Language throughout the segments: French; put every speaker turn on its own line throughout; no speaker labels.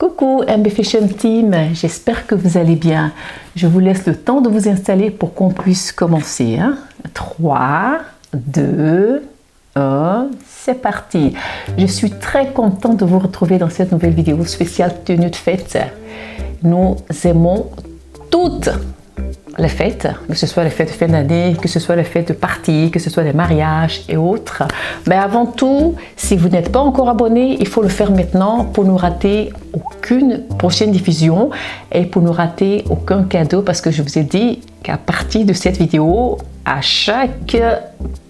Coucou MB Fashion Team, j'espère que vous allez bien. Je vous laisse le temps de vous installer pour qu'on puisse commencer. 3, 2, 1, c'est parti. Je suis très contente de vous retrouver dans cette nouvelle vidéo spéciale tenue de fête. Nous aimons toutes les fêtes, que ce soit les fêtes de fin d'année, que ce soit les fêtes de parties, que ce soit les mariages et autres. Mais avant tout, si vous n'êtes pas encore abonné, il faut le faire maintenant pour ne rater aucune prochaine diffusion et pour ne rater aucun cadeau, parce que je vous ai dit qu'à partir de cette vidéo, à chaque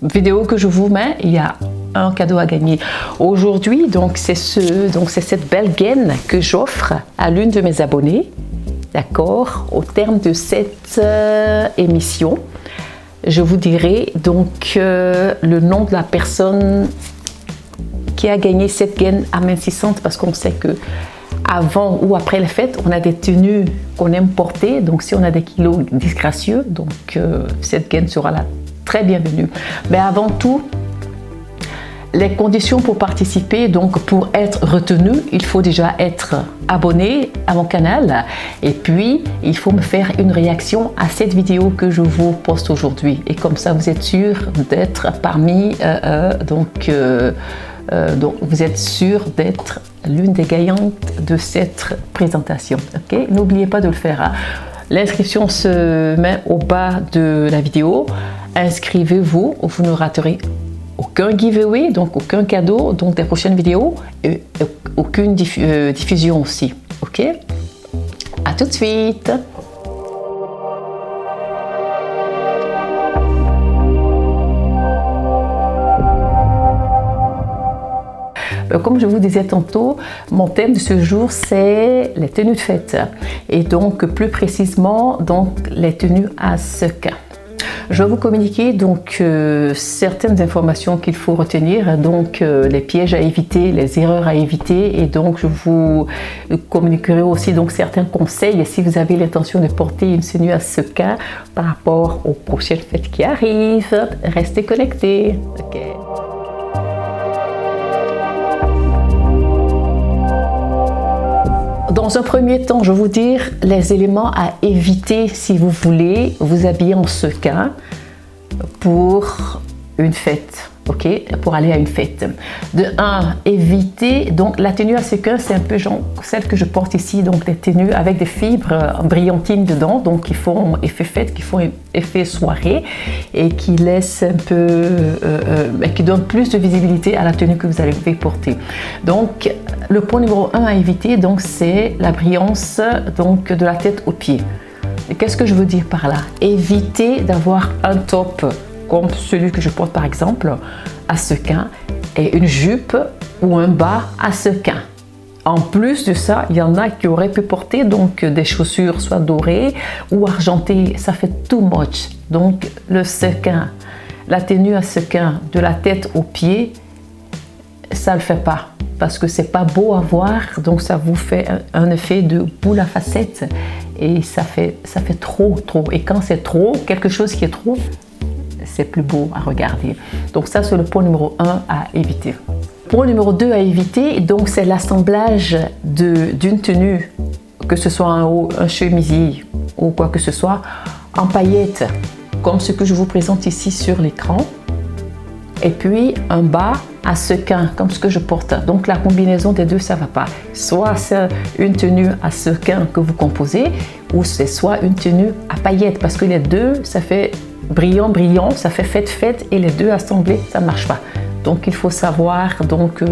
vidéo que je vous mets, il y a un cadeau à gagner. Aujourd'hui, donc c'est cette belle gaine que j'offre à l'une de mes abonnées. D'accord, au terme de cette émission, je vous dirai donc le nom de la personne qui a gagné cette gaine amincissante, parce qu'on sait que avant ou après les fêtes, on a des tenues qu'on aime porter. Donc si on a des kilos disgracieux, donc cette gaine sera là très bienvenue. Mais avant tout, les conditions pour participer, donc pour être retenu, il faut déjà être abonné à mon canal et puis il faut me faire une réaction à cette vidéo que je vous poste aujourd'hui. Et comme ça, vous êtes sûr d'être parmi, donc vous êtes sûr d'être l'une des gagnantes de cette présentation. Ok, n'oubliez pas de le faire. L'inscription se met au bas de la vidéo. Inscrivez-vous, vous ne raterez aucun giveaway, donc aucun cadeau, donc des prochaines vidéos, et aucune diffusion aussi. Ok? À tout de suite! Comme je vous disais tantôt, mon thème de ce jour, c'est les tenues de fête. Et donc, plus précisément, donc, les tenues à sequins. Je vais vous communiquer donc certaines informations qu'il faut retenir, donc les pièges à éviter, les erreurs à éviter, et donc je vous communiquerai aussi donc certains conseils si vous avez l'intention de porter une tenue à sequins par rapport aux prochaines fêtes qui arrivent. Restez connectés. Okay. Dans un premier temps, je vais vous dire les éléments à éviter si vous voulez vous habiller en sequin pour une fête, ok, pour aller à une fête. De 1, éviter, donc la tenue à sequin, c'est un peu genre celle que je porte ici, donc des tenues avec des fibres brillantines dedans, donc qui font effet fête, qui font effet soirée et qui laissent un peu, qui donnent plus de visibilité à la tenue que vous allez porter. Donc, le point numéro 1 à éviter, donc c'est la brillance donc de la tête aux pieds. Et qu'est-ce que je veux dire par là? Évitez d'avoir un top comme celui que je porte par exemple à sequin et une jupe ou un bas à sequin. En plus de ça, il y en a qui auraient pu porter donc des chaussures soit dorées ou argentées. Ça fait too much. Donc le sequin, la tenue à sequin de la tête aux pieds, ça le fait pas. Parce que c'est pas beau à voir, donc ça vous fait un effet de boule à facettes et ça fait trop. Et quand c'est trop, quelque chose qui est trop, c'est plus beau à regarder. Donc ça, c'est le point numéro 1 à éviter. Point numéro 2 à éviter, donc c'est l'assemblage d'une tenue, que ce soit un haut, un chemisier ou quoi que ce soit, en paillettes, comme ce que je vous présente ici sur l'écran. Et puis un bas à sequin, comme ce que je porte. Donc la combinaison des deux, ça va pas. Soit c'est une tenue à sequin que vous composez, ou c'est soit une tenue à paillettes, parce que les deux, ça fait brillant, ça fait fête, et les deux assemblés, ça marche pas. Donc il faut savoir donc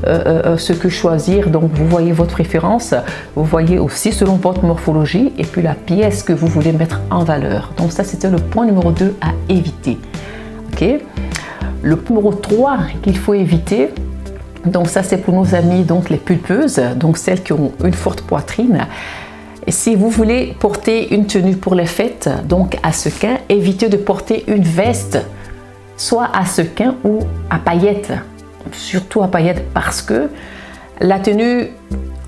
ce que choisir. Donc vous voyez votre préférence, vous voyez aussi selon votre morphologie, et puis la pièce que vous voulez mettre en valeur. Donc ça, c'était le point numéro 2 à éviter. Ok. Le numéro 3 qu'il faut éviter, donc ça c'est pour nos amies donc les pulpeuses, donc celles qui ont une forte poitrine. Et si vous voulez porter une tenue pour les fêtes, donc à sequin, évitez de porter une veste soit à sequin ou à paillettes, surtout à paillettes, parce que la tenue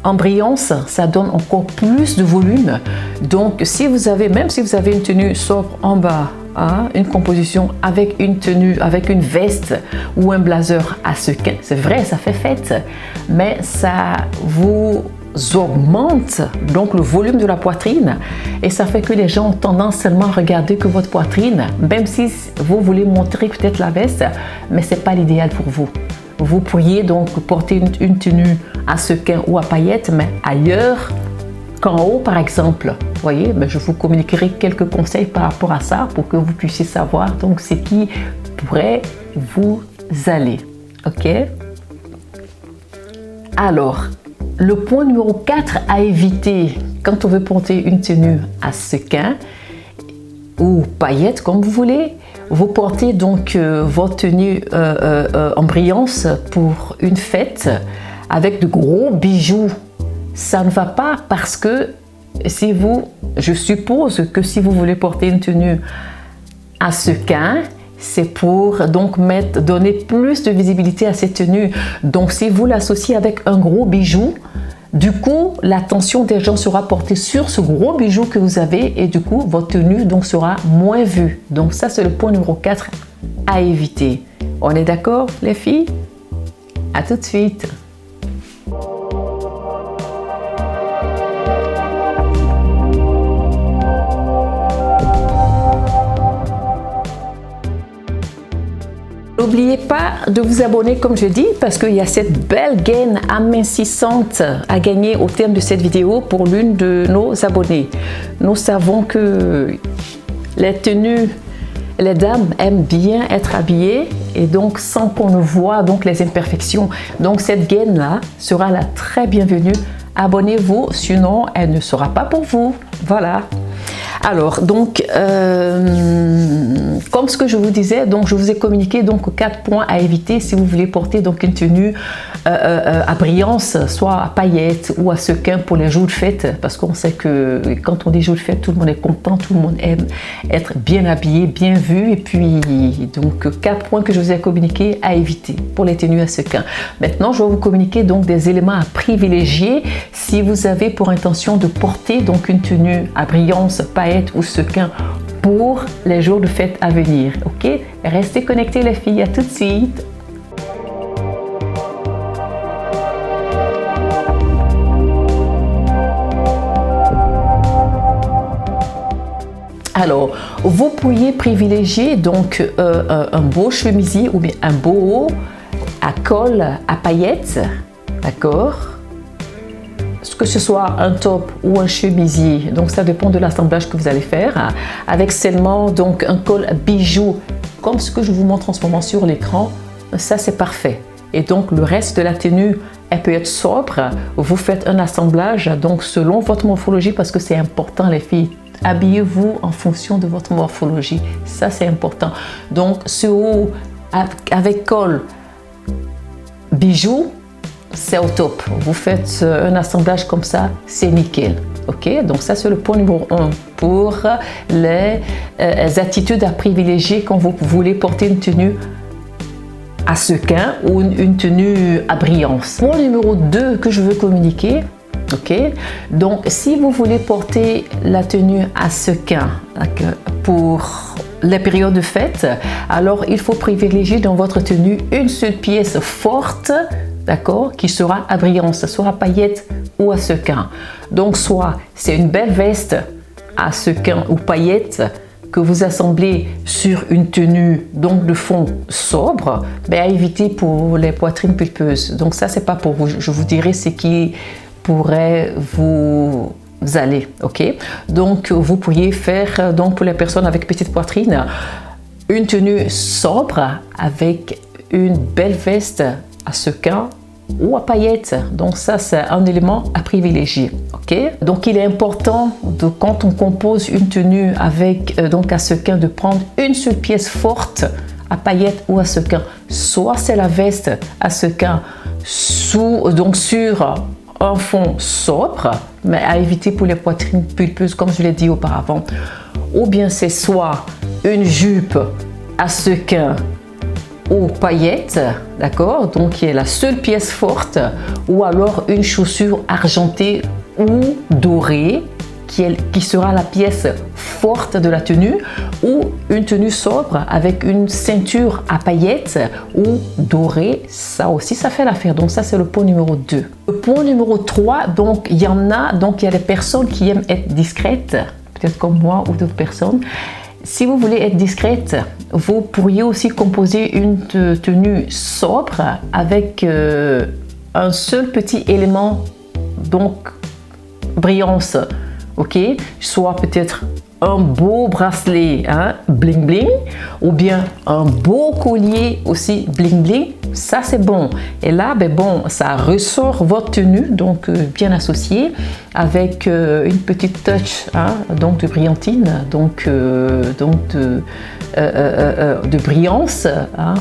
en brillance, ça donne encore plus de volume. Donc si vous avez, même si vous avez une tenue sobre en bas, une composition avec une tenue, avec une veste ou un blazer à sequin, c'est vrai, ça fait fête, mais ça vous augmente donc le volume de la poitrine et ça fait que les gens ont tendance seulement à regarder que votre poitrine, même si vous voulez montrer peut-être la veste, mais c'est pas l'idéal pour vous. Vous pourriez donc porter une tenue à sequins ou à paillettes, mais ailleurs qu'en haut par exemple. Vous voyez, je vous communiquerai quelques conseils par rapport à ça pour que vous puissiez savoir donc ce qui pourrait vous aller. Ok? Alors, le point numéro 4 à éviter quand on veut porter une tenue à sequins ou paillettes comme vous voulez, vous portez donc votre tenue en brillance pour une fête avec de gros bijoux. Ça ne va pas parce que je suppose que si vous voulez porter une tenue à sequins, c'est pour donc donner plus de visibilité à cette tenue. Donc si vous l'associez avec un gros bijou, du coup l'attention des gens sera portée sur ce gros bijou que vous avez et du coup votre tenue donc sera moins vue. Donc ça c'est le point numéro 4 à éviter. On est d'accord les filles? À tout de suite. N'oubliez pas de vous abonner comme je dis parce qu'il y a cette belle gaine amincissante à gagner au terme de cette vidéo pour l'une de nos abonnées. Nous savons que les dames aiment bien être habillées et donc sans qu'on ne voit donc les imperfections. Donc cette gaine là sera la très bienvenue. Abonnez-vous, sinon elle ne sera pas pour vous. Voilà. Alors, donc, comme ce que je vous disais, donc je vous ai communiqué donc 4 points à éviter si vous voulez porter donc une tenue à brillance, soit à paillettes ou à sequins pour les jours de fête, parce qu'on sait que quand on dit jour de fête, tout le monde est content, tout le monde aime être bien habillé, bien vu, et puis donc 4 points que je vous ai communiqués à éviter pour les tenues à sequins. Maintenant, je vais vous communiquer donc des éléments à privilégier si vous avez pour intention de porter donc une tenue à brillance, paillettes ou sequins pour les jours de fête à venir. Ok, restez connectés les filles, à tout de suite. Alors, vous pourriez privilégier donc un beau chemisier ou bien un beau haut à col à paillettes, d'accord? Que ce soit un top ou un chemisier, donc ça dépend de l'assemblage que vous allez faire, avec seulement donc un col bijou comme ce que je vous montre en ce moment sur l'écran, ça c'est parfait. Et donc le reste de la tenue, elle peut être sobre. Vous faites un assemblage donc selon votre morphologie parce que c'est important les filles. Habillez-vous en fonction de votre morphologie, ça c'est important. Donc ce haut avec col bijou, c'est au top. Vous faites un assemblage comme ça, c'est nickel. Ok, donc ça c'est le point numéro 1 pour les attitudes à privilégier quand vous voulez porter une tenue à sequins ou une tenue à brillance. Point numéro 2 que je veux communiquer. Ok, donc si vous voulez porter la tenue à sequins pour les périodes de fête, alors il faut privilégier dans votre tenue une seule pièce forte, d'accord, qui sera à brillance, soit à paillettes ou à sequins. Donc soit c'est une belle veste à sequins ou paillettes que vous assemblez sur une tenue donc de fond sobre, mais à éviter pour les poitrines pulpeuses. Donc ça c'est pas pour vous. Je vous dirai ce qui pourrait vous aller, ok? Donc vous pourriez faire donc pour les personnes avec petite poitrine une tenue sobre avec une belle veste à sequins ou à paillettes. Donc ça c'est un élément à privilégier, ok? Donc il est important quand on compose une tenue avec donc à sequins de prendre une seule pièce forte à paillettes ou à sequins. Soit c'est la veste à sequins donc sur un fond sobre, mais à éviter pour les poitrines pulpeuses comme je l'ai dit auparavant. Ou bien c'est soit une jupe à sequins ou paillettes, d'accord, donc qui est la seule pièce forte, ou alors une chaussure argentée ou dorée, qui sera la pièce forte de la tenue, ou une tenue sobre avec une ceinture à paillettes ou dorée, ça aussi ça fait l'affaire. Donc ça c'est le point numéro 2. Le point numéro 3, donc il y a des personnes qui aiment être discrètes, peut-être comme moi ou d'autres personnes. Si vous voulez être discrète, vous pourriez aussi composer une tenue sobre avec un seul petit élément, donc brillance, ok, soit peut-être un beau bracelet bling bling, ou bien un beau collier aussi bling bling, ça c'est bon. Et là ça ressort votre tenue, donc bien associée avec une petite touch donc de brillantine, donc de brillance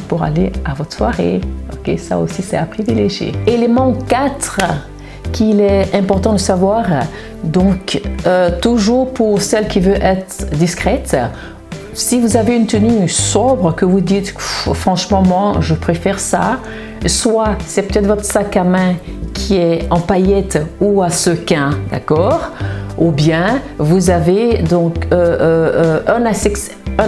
pour aller à votre soirée. Ok, ça aussi c'est à privilégier. Élément 4 qu'il est important de savoir, donc toujours pour celle qui veut être discrète, si vous avez une tenue sobre que vous dites franchement moi je préfère ça, soit c'est peut-être votre sac à main qui est en paillettes ou à sequin, d'accord, ou bien vous avez donc un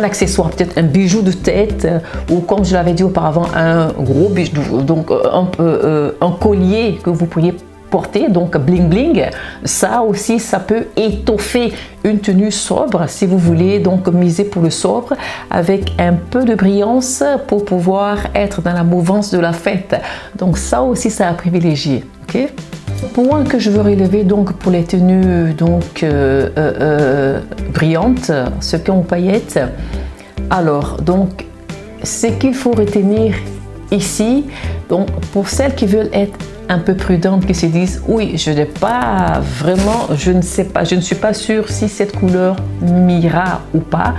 accessoire, peut-être un bijou de tête, ou comme je l'avais dit auparavant, un gros bijou, donc un collier que vous pourriez porter, donc bling bling. Ça aussi ça peut étoffer une tenue sobre si vous voulez donc miser pour le sobre avec un peu de brillance pour pouvoir être dans la mouvance de la fête. Donc ça aussi c'est à privilégier. Ok, point que je veux relever donc pour les tenues donc brillantes, sequins ou paillettes, alors donc ce qu'il faut retenir ici, donc pour celles qui veulent être un peu prudentes, qui se disent oui je n'ai pas vraiment, je ne suis pas sûre si cette couleur m'ira ou pas,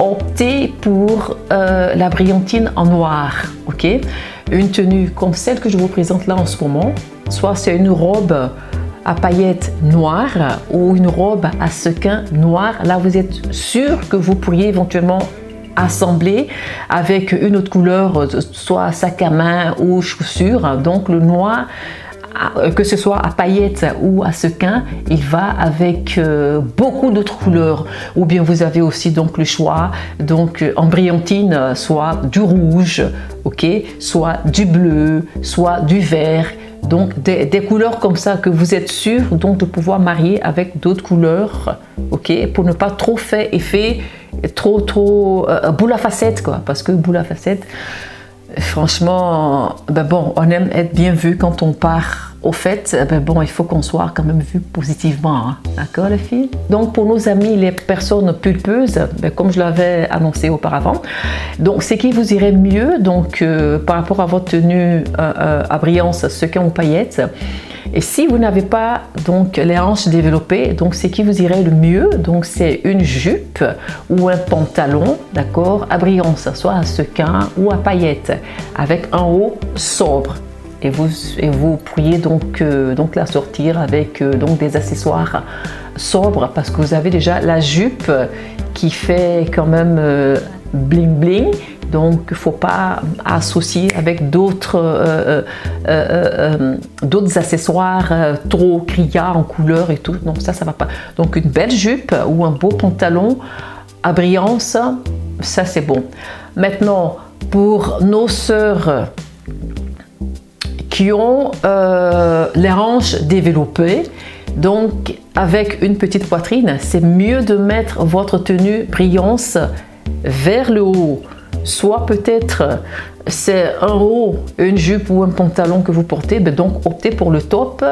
optez pour la brillantine en noir. Ok, une tenue comme celle que je vous présente là en ce moment, soit c'est une robe à paillettes noires ou une robe à sequins noir, là vous êtes sûr que vous pourriez éventuellement assembler avec une autre couleur, soit sac à main ou chaussures. Donc le noir, que ce soit à paillettes ou à sequins, il va avec beaucoup d'autres couleurs. Ou bien vous avez aussi donc le choix donc en brillantine, soit du rouge, ok, soit du bleu, soit du vert. Donc des couleurs comme ça que vous êtes sûr donc de pouvoir marier avec d'autres couleurs, ok, pour ne pas trop faire effet trop boule à facettes quoi, parce que boule à facettes, franchement, on aime être bien vu quand on part au fait, il faut qu'on soit quand même vu positivement, d'accord les filles. Donc pour nos amis les personnes pulpeuses, comme je l'avais annoncé auparavant, donc ce qui vous irait mieux donc par rapport à votre tenue à brillance, sequin ou paillettes, et si vous n'avez pas donc les hanches développées, donc ce qui vous irait le mieux, donc c'est une jupe ou un pantalon, d'accord, à brillance, soit à sequin ou à paillettes, avec un haut sobre. Et vous pourriez donc la sortir avec donc des accessoires sobres, parce que vous avez déjà la jupe qui fait quand même bling bling. Donc il ne faut pas associer avec d'autres accessoires trop criards en couleur et tout. Donc ça va pas. Donc une belle jupe ou un beau pantalon à brillance, ça c'est bon. Maintenant pour nos sœurs qui ont les hanches développées, donc avec une petite poitrine, c'est mieux de mettre votre tenue brillance vers le haut. Soit peut-être c'est un haut, une jupe ou un pantalon que vous portez, donc optez pour le top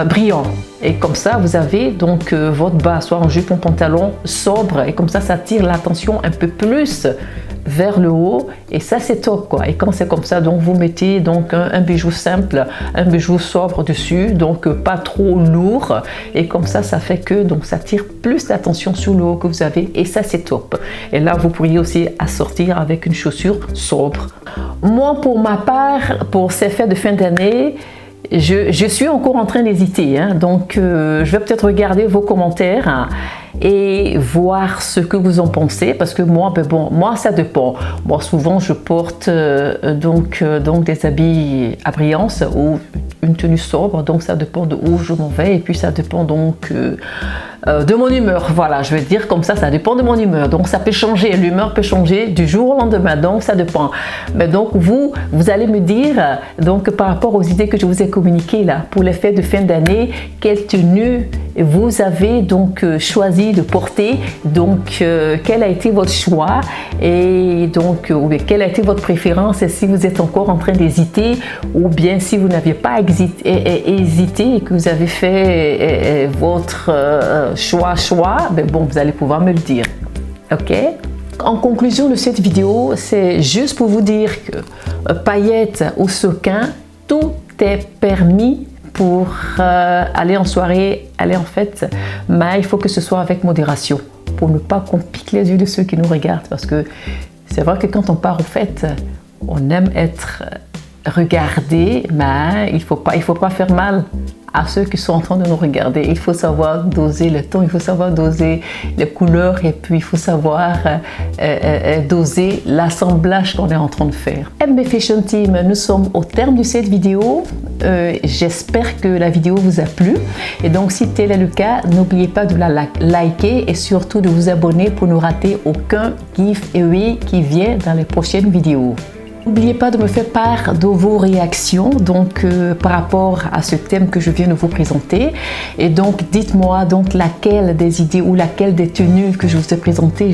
brillant. Et comme ça, vous avez donc votre bas, soit en jupe ou en pantalon sobre, et comme ça, ça attire l'attention un peu plus vers le haut, et ça c'est top quoi. Et quand c'est comme ça, donc vous mettez donc un bijou simple, un bijou sobre dessus, donc pas trop lourd, et comme ça ça fait que donc ça attire plus d'attention sur le haut que vous avez, et ça c'est top. Et là vous pourriez aussi assortir avec une chaussure sobre. Moi pour ma part, pour ces fêtes de fin d'année, je suis encore en train d'hésiter, donc je vais peut-être regarder vos commentaires et voir ce que vous en pensez, parce que moi, ben bon, moi ça dépend. Moi souvent je porte donc des habits à brillance ou une tenue sobre, donc ça dépend de où je m'en vais, et puis ça dépend donc de mon humeur. Voilà, je vais dire comme ça dépend de mon humeur, donc ça peut changer, l'humeur peut changer du jour au lendemain, donc ça dépend. Mais donc vous allez me dire, donc par rapport aux idées que je vous ai communiquées là, pour les fêtes de fin d'année, quelle tenue vous avez donc choisi de porter, donc quel a été votre choix, et donc quelle a été votre préférence, et si vous êtes encore en train d'hésiter, ou bien si vous n'aviez pas hésité et que vous avez fait votre choix, ben bon, vous allez pouvoir me le dire. Ok? En conclusion de cette vidéo, c'est juste pour vous dire que paillettes ou sequins, tout est permis pour aller en soirée, aller en fête, mais il faut que ce soit avec modération pour ne pas qu'on pique les yeux de ceux qui nous regardent, parce que c'est vrai que quand on part en fête, on aime être regardé, mais il faut pas faire mal à ceux qui sont en train de nous regarder. Il faut savoir doser le ton, il faut savoir doser les couleurs, et puis il faut savoir doser l'assemblage qu'on est en train de faire. MB Fashion Team, nous sommes au terme de cette vidéo. J'espère que la vidéo vous a plu, et donc si tel est le cas, n'oubliez pas de la liker et surtout de vous abonner pour ne rater aucun giveaway qui vient dans les prochaines vidéos. N'oubliez pas de me faire part de vos réactions donc par rapport à ce thème que je viens de vous présenter, et donc dites-moi donc laquelle des idées ou laquelle des tenues que je vous ai présentées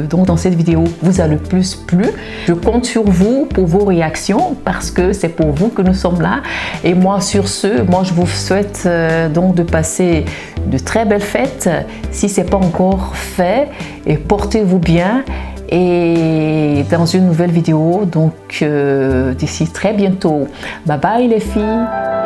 donc dans cette vidéo vous a le plus plu. Je compte sur vous pour vos réactions, parce que c'est pour vous que nous sommes là, et moi sur ce, moi je vous souhaite donc de passer de très belles fêtes si c'est pas encore fait, et portez-vous bien. Et dans une nouvelle vidéo, donc d'ici très bientôt. Bye bye les filles!